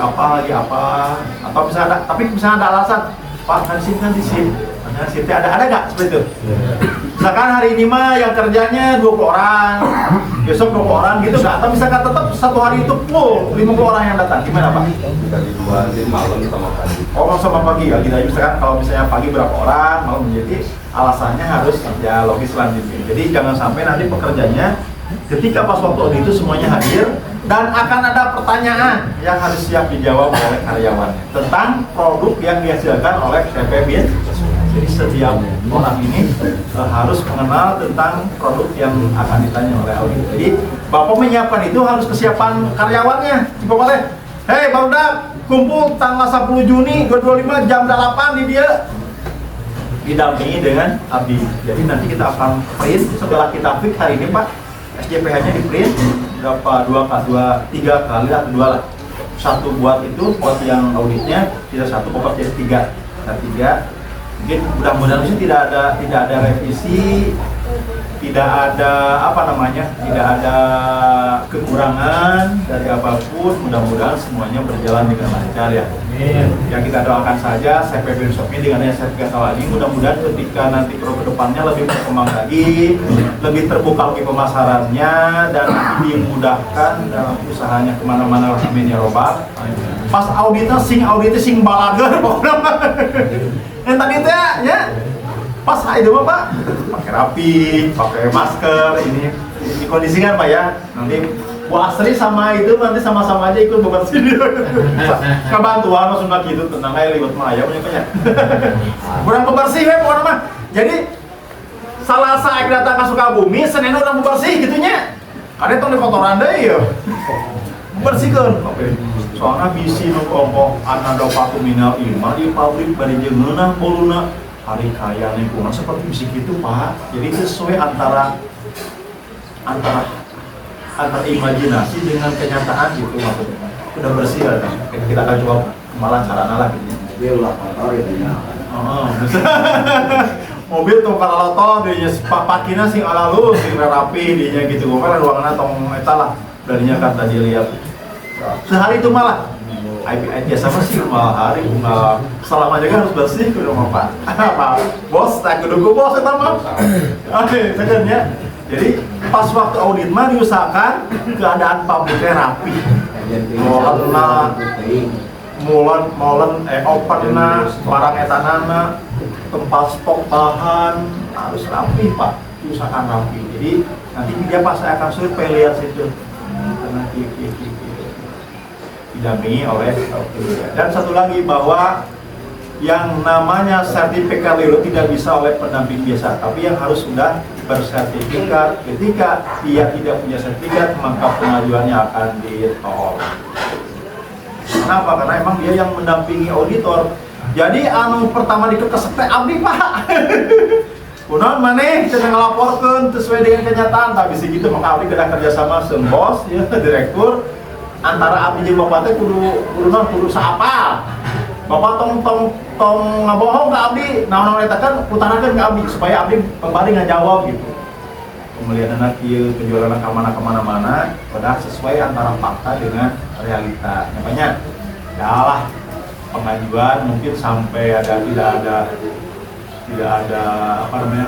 apa? Atau misalnya tapi misalnya ada alasan, Pak kan di sini. Ada nggak seperti itu? Misalkan hari ini mah yang kerjanya 20 orang, besok 20 orang gitu nggak? Atau misalkan tetap satu hari itu full 50 orang yang datang, gimana Pak? Dari 2 hari malam sama pagi. Oh sama pagi ya, kita misalkan kalau misalnya pagi berapa orang, malam menjadi alasannya harus ya logis selanjutnya. Jadi jangan sampai nanti pekerjanya ketika pas waktu itu semuanya hadir dan akan ada pertanyaan yang harus siap dijawab oleh karyawannya tentang produk yang dihasilkan oleh CP. Jadi setiap orang ini harus mengenal tentang produk yang akan ditanya oleh audit. Jadi Bapak menyiapkan itu harus kesiapan karyawannya. Jika boleh, hei Barudak, kumpul tanggal 10 Juni 2025 jam 8 di dia. Didampingi dengan abdi. Jadi nanti kita akan print setelah kita fix hari ini Pak. SJPH-nya di print berapa? 3 kali atau 2 lah. Satu buat itu, buat yang auditnya, tidak satu pokok jadi 3. Nah 3. Mungkin mudah-mudahan sih tidak ada revisi, tidak ada tidak ada kekurangan dari apapun. Mudah-mudahan semuanya berjalan dengan lancar ya. Yang kita doakan saja CPB Shopee dengan sertifikat lagi. Mudah-mudahan ketika nanti pro kedepannya lebih berkembang lagi, lebih terbuka lagi pemasarannya dan dimudahkan dalam usahanya kemana-mana. Amin ya robbal. Pas auditnya sing balager pokoknya. Yang tadi teh ya pas itu Pak pakai rapi, pakai masker, ini dikondisikan Pak ya. Nanti Bu Asri sama itu nanti sama-sama aja ikut bebersih dia. Kebantuan langsung gitu tenang aja liwat Maya punya. Kurang bebersih we pokoknya mah. Jadi Salasa datang ke Sukabumi, Senin orang bebersih gitunya. Karena itu di kotoran deh ya. Bersihkan. Soalnya bisi nu ongkong ananda patu minal ilma di pabrik bari jengeunah boluna hari kaya lingkungan seperti bisi gitu Pak. Jadi sesuai antara imajinasi dengan kenyataan gitu maksudnya. Udah bersih ya kan. Kita akan coba malah caranya lah gitu. Dia ulah kotor itu ya. Mobil tuh kalau loto dia pakina sing alalus sing rapi dia gitu. Gua ruanganna tong eta lah. Darinya kan tadi lihat. Sehari itu malah biasa sih malah hari nggak selama juga harus bersih ke rumah Pak. Apa bos tak kedua bos itu mah. Oke sebenarnya jadi pas waktu audit mah diusahakan keadaan pabriknya rapi. Molen openna barang etanana tempat stok bahan harus rapi Pak. Diusahakan rapi. Jadi nanti dia pas saya akan survei lihat situ. Nanti didampingi oleh dan satu lagi bahwa yang namanya sertifikat LILO tidak bisa oleh pendamping biasa, tapi yang harus sudah bersertifikat. Ketika dia tidak punya sertifikat, maka pengajuannya akan ditolak. Kenapa? Karena emang dia yang mendampingi auditor. Jadi anu pertama dikekesekte abdi Pak. Kunaon maneh cenah ngalaporkeun sesuai dengan kenyataan, tapi segitu maka abdi kada kerjasama jeung bos ya direktur antara abdi jeung bapak teh kudu saapal. Bapak tong ngabohong ke abdi, naon eta kan putarakeun ke abdi supaya abdi kembali ngajawab gitu. Pembelian anak kieu, penjualan anak kemana-mana, padahal sesuai antara fakta dengan realita. Makanya ya pengajuan mungkin sampai tidak ada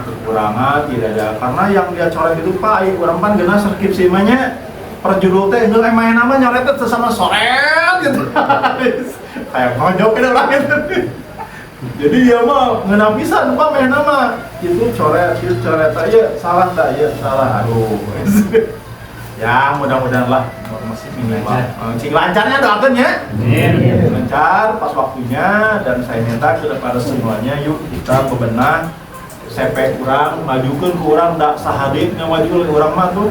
kekurangan, tidak ada karena yang dia coret itu Pak, urang pan geuna skripsi manya perjudul teh jeung main nama nyoret teh sama soret gitu. Kayak ngonyok itu lah gitu. Jadi ya mah ngeunah pisan Pak main nama. Itu coret aja salah tak ya salah. Aduh. Ya mudah-mudahan lah masih minimal. Cing lancarnya doakan ya. Lancar pas waktunya dan saya minta kepada semuanya yuk kita bebenah CP kurang majukan ke orang tak sahadik yang maju oleh orang mah tuh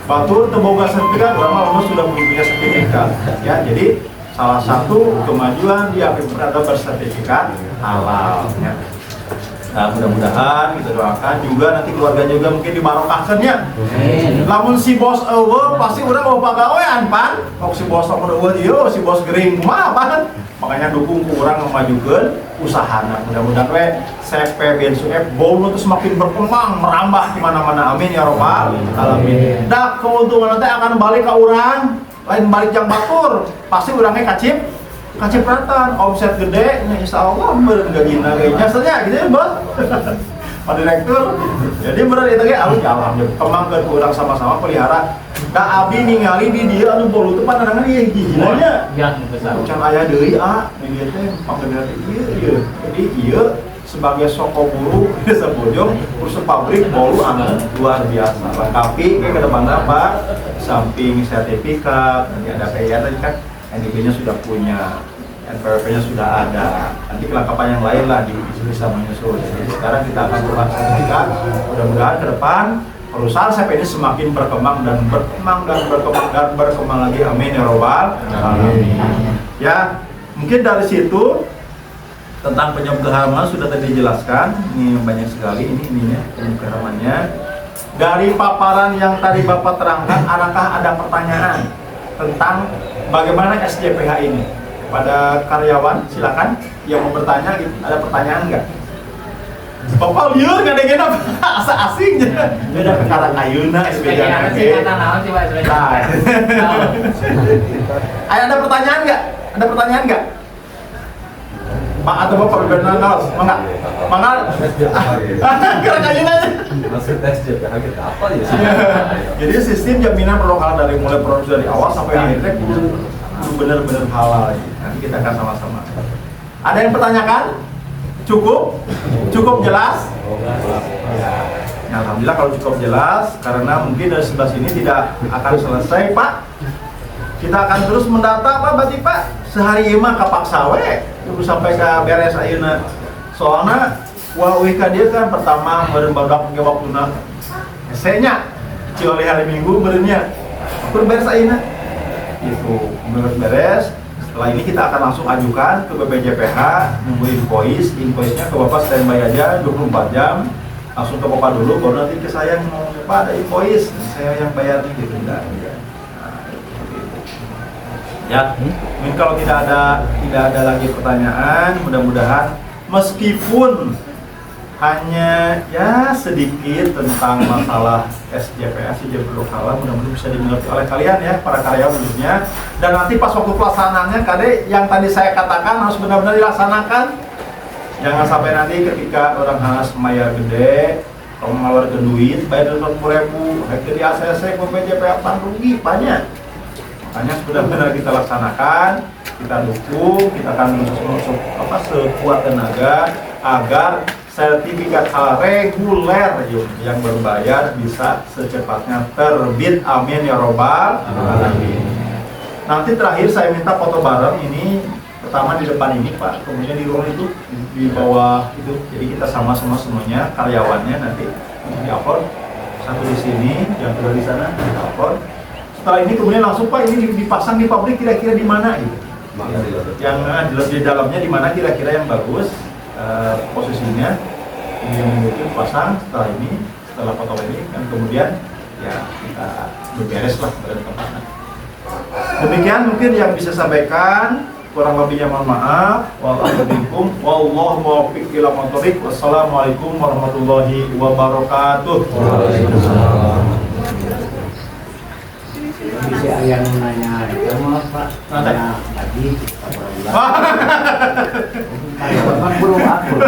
batur teboga sertifikat orang mah sudah punya sertifikat ya. Jadi salah satu kemajuan di APP ada bersertifikat halal ya. Nah mudah-mudahan kita doakan juga nanti keluarga juga mungkin dibarokahkan ya. Lamun si bos pasti udah mau pagawean pan. Kalau si bos lamun eueuh si bos gering kumaha pan. Makanya dukung ku urang memajukeun usahana. Mudah-mudahan we CP BNSUF bolu terus semakin berkembang merambah di mana-mana amin ya robbal alamin. Da keuntungan nanti akan balik ke urang lain balik jang batur. Pasti urangnya kacipratan, omset gede, ya insya Allah bergajina kayaknya saja gitu ya bos. Pak Direktur, jadi bener itu kayak alhamdulillah kembangkan kurang sama-sama pelihara. Da abdi ningali di dia anu bolu teu pandangan ieu hiji-hijina nya. Can aya deui di dieu teh panggeuna teh ieu. Jadi ieu sebagai soko buru sebujung kursus pabrik bolu anu luar biasa. Lengkapi ke depannya Pak, samping sertifikat, nanti ada PIA tadi kan. NIB-nya sudah punya, NPWP-nya sudah ada. Nanti kelengkapan yang lain lah bisa menyusul. Jadi sekarang kita akan buat sertifikat. Mudah-mudahan ke depan perusahaan CP ini semakin berkembang dan berkembang lagi. Amin ya robbal alamin. Ya, mungkin dari situ tentang penyebab sudah tadi dijelaskan. Ini banyak sekali ininya penyebab. Dari paparan yang tadi Bapak terangkan, adakah ada pertanyaan tentang bagaimana SJPH ini? Kepada karyawan silakan yang mau bertanya, ada pertanyaan nggak? Bapak liur nggak ada gena asa asingnya. Beda perkara ayuna SPJ. Ada pertanyaan nggak? Ada pertanyaan nggak? Pak atau Bapak benar naos? Mangga. Karena ayuna aja. Maksud SJPH kita apa ya? Jadi sistem jaminan perlokalan dari mulai produksi dari awal sampai akhirnya benar-benar halal. Nanti kita akan sama-sama. Ada yang pertanyakan? Cukup jelas? Ya, alhamdulillah kalau cukup jelas, karena mungkin dari sebelah sini tidak akan selesai Pak. Kita akan terus mendata Pak, berarti Pak sehari mah kapaksa we, tunggu sampai ke beres ayeuna. Soalnya wawih ka dia kan pertama meureun badak ge waktuna esenya cioli hari Minggu meureunnya. Kur beres ayeuna. Itu menurut beres. Setelah ini kita akan langsung ajukan ke BPJPH, nunggu invoice-nya ke Bapak standby aja 24 jam. Langsung ke Bapak dulu, baru nanti ke saya mau Pak ada invoice, saya yang bayar nih gitu. Nah, ya, mungkin kalau tidak ada lagi pertanyaan, mudah-mudahan meskipun hanya ya sedikit tentang masalah SJPH, SJP lokal, mudah-mudahan bisa dimengerti oleh kalian ya, para karyawan khususnya. Dan nanti pas waktu pelaksanaannya, kade yang tadi saya katakan harus benar-benar dilaksanakan. Jangan sampai nanti ketika orang harus bayar gede, kalau mengeluarkan duit, bayar 20.000, akhirnya di ACC, BPJPH rugi banyak. Makanya benar-benar kita laksanakan, kita dukung, kita akan sekuat tenaga agar sertifikat halal reguler yang berbayar bisa secepatnya terbit. Amin ya robbal alamin. Nanti terakhir saya minta foto bareng ini, pertama di depan ini Pak, kemudian di ruang itu di bawah itu. Jadi kita sama-sama semuanya karyawannya nanti di-upload, satu di sini, yang kedua di sana di-upload. Setelah ini kemudian langsung Pak ini dipasang di pabrik kira-kira di mana gitu. Yang di dalamnya di mana kira-kira yang bagus. Posisinya ini yang mungkin pasang setelah foto ini kan kemudian ya kita berberes lah pada tempatnya. Demikian mungkin yang bisa sampaikan, kurang lebihnya mohon maaf. Wallahu muwaffiq ila thoriq. Wassalamualaikum warahmatullahi wabarakatuh. Bisa ayah nanya, kamu apa? Nanya lagi, kita berulang. Karyawan kan belum akur.